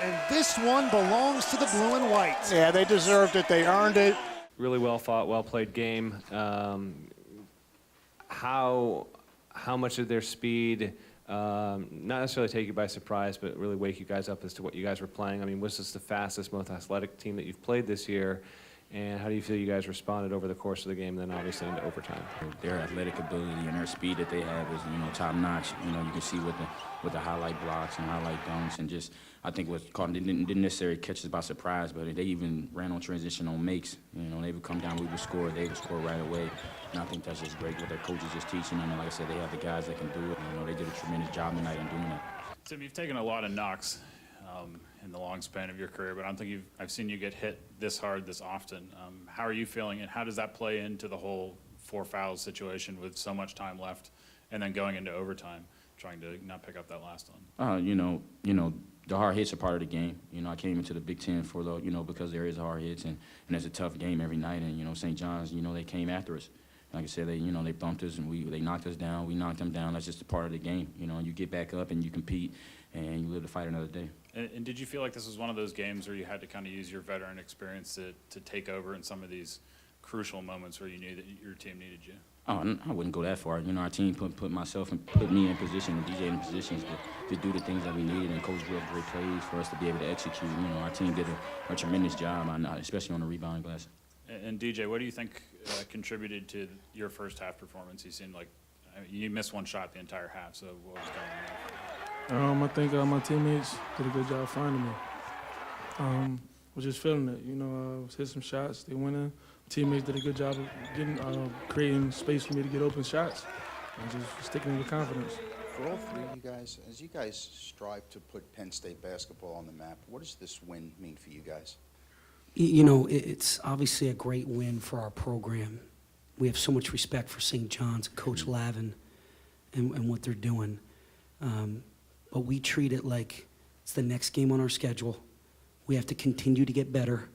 And this one belongs to the blue and white. Yeah, they deserved it. They earned it. Really well fought, well played game. How much of their speed, not necessarily take you by surprise, but really wake you guys up as to what you guys were playing? I mean, was this the fastest, most athletic team that you've played this year? And how do you feel you guys responded over the course of the game, then obviously into overtime? Their athletic ability and their speed that they have is, top notch. You can see with the highlight blocks and highlight dunks, and just I think what caught didn't necessarily catch us by surprise, but they even ran on transition on makes. They would come down, we would score, they would score right away. And I think that's just great what their coaches just teaching them. And like I said, they have the guys that can do it. They did a tremendous job tonight in doing it. Tim, you've taken a lot of knocks in the long span of your career, but I don't think I've seen you get hit this hard this often. How are you feeling, and how does that play into the whole 4 fouls situation with so much time left, and then going into overtime, trying to not pick up that last one? The hard hits are part of the game. I came into the Big Ten for because there is hard hits, and it's a tough game every night. And St. John's, they came after us. Like I said, they bumped us and they knocked us down. We knocked them down. That's just a part of the game. You get back up and you compete and you live to fight another day. And did you feel like this was one of those games where you had to kind of use your veteran experience to take over in some of these crucial moments where you knew that your team needed you? Oh, I wouldn't go that far. Our team put myself and put me in position, and DJ in positions to do the things that we needed, and Coach drilled great plays for us to be able to execute. Our team did a tremendous job, especially on the rebounding glass. And DJ, what do you think contributed to your first half performance? You seemed like you missed one shot the entire half, so what was going on? I think my teammates did a good job finding me. Was just feeling it, hit some shots, they went in. Teammates did a good job of creating space for me to get open shots and just sticking with confidence. For all three of you guys, as you guys strive to put Penn State basketball on the map, what does this win mean for you guys? It's obviously a great win for our program. We have so much respect for St. John's, Coach Lavin, and what they're doing. But we treat it like it's the next game on our schedule. We have to continue to get better.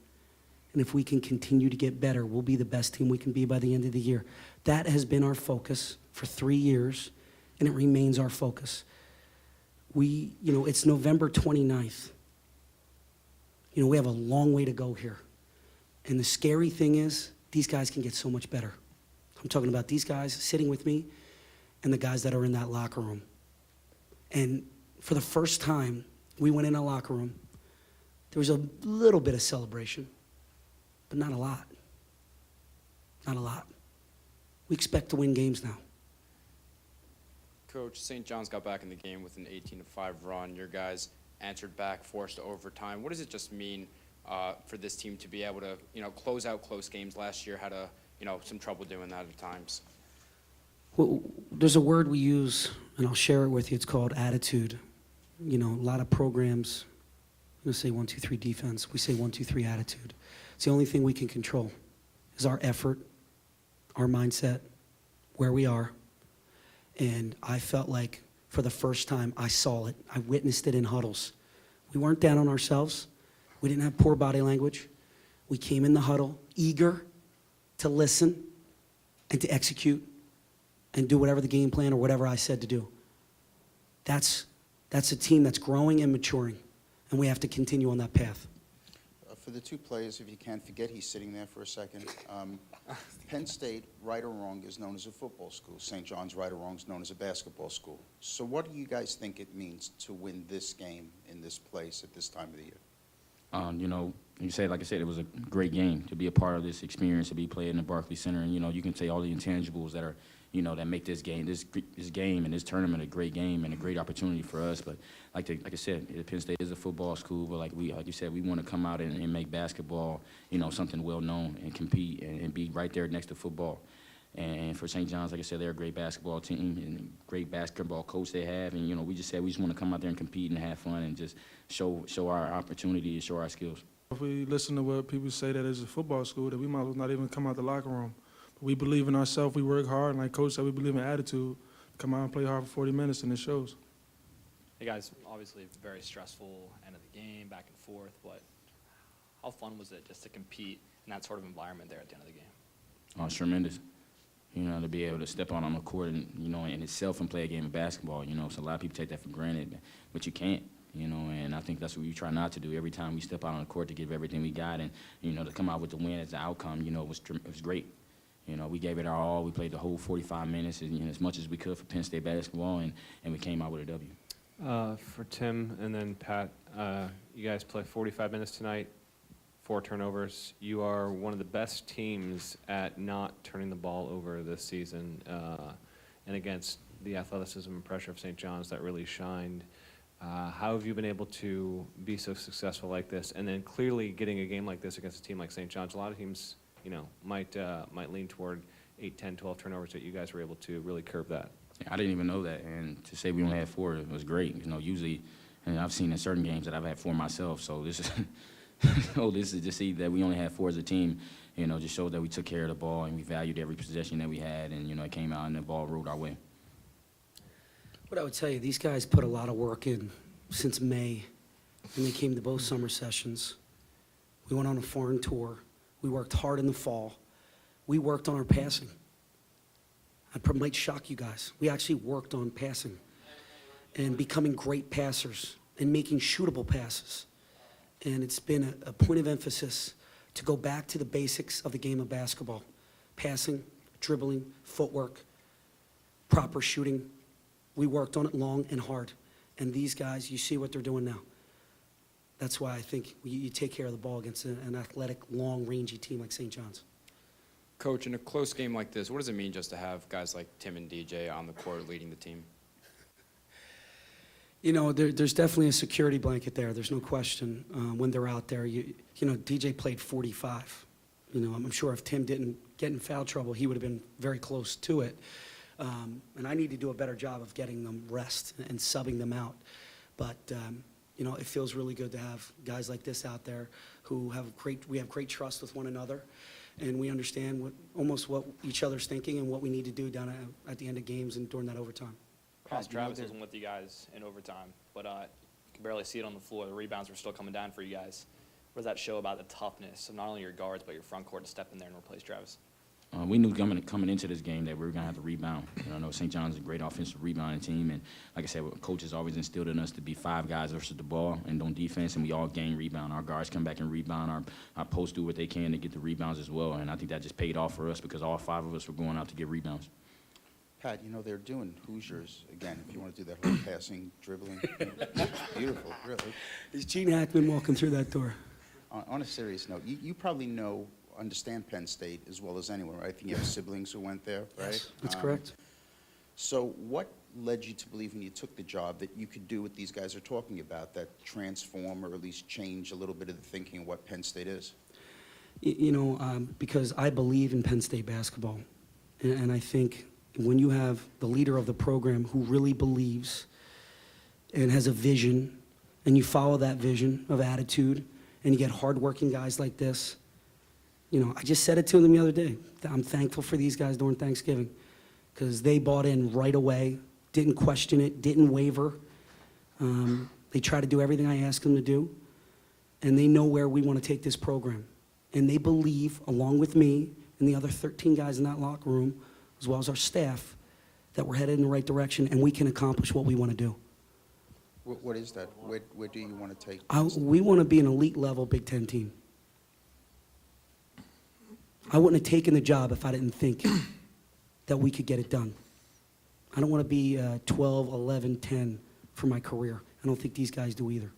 And if we can continue to get better, we'll be the best team we can be by the end of the year. That has been our focus for 3 years, and it remains our focus. It's November 29th. We have a long way to go here. And the scary thing is, these guys can get so much better. I'm talking about these guys sitting with me and the guys that are in that locker room. And for the first time, we went in a locker room. There was a little bit of celebration, but not a lot. Not a lot. We expect to win games now. Coach, St. John's got back in the game with an 18-5 run. Your guys answered back, forced overtime. What does it just mean for this team to be able to, close out close games? Last year had some trouble doing that at times. Well, there's a word we use, and I'll share it with you. It's called attitude. A lot of programs, say 1, 2, 3 defense. We say 1, 2, 3 attitude. It's the only thing we can control is our effort, our mindset, where we are. And I felt like for the first time I saw it. I witnessed it in huddles. We weren't down on ourselves. We didn't have poor body language. We came in the huddle eager to listen and to execute and do whatever the game plan or whatever I said to do. That's a team that's growing and maturing, and we have to continue on that path. For the two players, if you can, forget he's sitting there for a second. Penn State, right or wrong, is known as a football school. St. John's, right or wrong, is known as a basketball school. So what do you guys think it means to win this game in this place at this time of the year? Like I said, it was a great game to be a part of this experience, to be playing in the Barclays Center, and you can say all the intangibles that are, that make this game and this tournament a great game and a great opportunity for us. But like I said, Penn State is a football school, but like you said, we want to come out and make basketball, something well known and compete and be right there next to football. And for St. John's, like I said, they're a great basketball team and great basketball coach they have. And we just want to come out there and compete and have fun and just show our opportunity and show our skills. If we listen to what people say that it's a football school, that we might as well not even come out the locker room. But we believe in ourselves, we work hard, and like Coach said, we believe in attitude. Come out and play hard for 40 minutes, and it shows. Hey guys, obviously very stressful end of the game, back and forth, but how fun was it just to compete in that sort of environment there at the end of the game? Oh, it's tremendous. To be able to step out on the court and, in itself and play a game of basketball, so a lot of people take that for granted, but you can't. you know, and I think that's what we try not to do every time we step out on the court, to give everything we got, and, you know, to come out with the win as the outcome, you know, it was great. You know, we gave it our all. We played the whole 45 minutes, and, you know, as much as we could for Penn State basketball, and we came out with a W. For Tim and then Pat, you guys play 45 minutes tonight, 4 turnovers. You are one of the best teams at not turning the ball over this season, and against the athleticism and pressure of St. John's, that really shined. How have you been able to be so successful like this? And then clearly getting a game like this against a team like St. John's, a lot of teams, you know, might lean toward 8, 10, 12 turnovers, that you guys were able to really curb that. Yeah, I didn't even know that, and to say we only had 4 was great. You know, usually, and I've seen in certain games that I've had 4 myself, so this is, this is to see that we only had 4 as a team, you know, just showed that we took care of the ball and we valued every possession that we had, and, you know, it came out and the ball rolled our way. What I would tell you, these guys put a lot of work in since May, and they came to both summer sessions. We went on a foreign tour. We worked hard in the fall. We worked on our passing. I might shock you guys. We actually worked on passing and becoming great passers and making shootable passes. And it's been a point of emphasis to go back to the basics of the game of basketball: passing, dribbling, footwork, proper shooting. We worked on it long and hard. And these guys, you see what they're doing now. That's why I think you take care of the ball against an athletic, long, rangy team like St. John's. Coach, in a close game like this, what does it mean just to have guys like Tim and DJ on the court leading the team? You know, there's definitely a security blanket there. There's no question. When they're out there, you know, DJ played 45. You know, I'm sure if Tim didn't get in foul trouble, he would have been very close to it. And I need to do a better job of getting them rest and subbing them out. But, you know, it feels really good to have guys like this out there who we have great trust with one another, and we understand almost what each other's thinking and what we need to do down at the end of games and during that overtime. Travis wasn't with you guys in overtime, but you could barely see it on the floor. The rebounds were still coming down for you guys. What does that show about the toughness of not only your guards, but your front court to step in there and replace Travis? We knew coming into this game that we were going to have to rebound. You know, I know St. John's is a great offensive rebounding team, and like I said, Coach has always instilled in us to be 5 guys versus the ball and on defense, and we all gain rebound. Our guards come back and rebound. Our posts do what they can to get the rebounds as well, and I think that just paid off for us because all 5 of us were going out to get rebounds. Pat, you know, they're doing Hoosiers again, if you want to do that whole passing, dribbling. Beautiful, really. Is Gene Hackman walking through that door? On a serious note, you probably understand Penn State as well as anyone, right? I think you have siblings who went there, right? Yes, that's correct. So what led you to believe when you took the job that you could do what these guys are talking about, that transform or at least change a little bit of the thinking of what Penn State is? You know, because I believe in Penn State basketball. And I think when you have the leader of the program who really believes and has a vision, and you follow that vision of attitude, and you get hardworking guys like this, you know, I just said it to them the other day. I'm thankful for these guys during Thanksgiving because they bought in right away, didn't question it, didn't waver. They try to do everything I ask them to do, and they know where we want to take this program. And they believe, along with me and the other 13 guys in that locker room, as well as our staff, that we're headed in the right direction and we can accomplish what we want to do. What is that? Where do you want to take? We want to be an elite level Big Ten team. I wouldn't have taken the job if I didn't think that we could get it done. I don't want to be 12, 11, 10 for my career. I don't think these guys do either.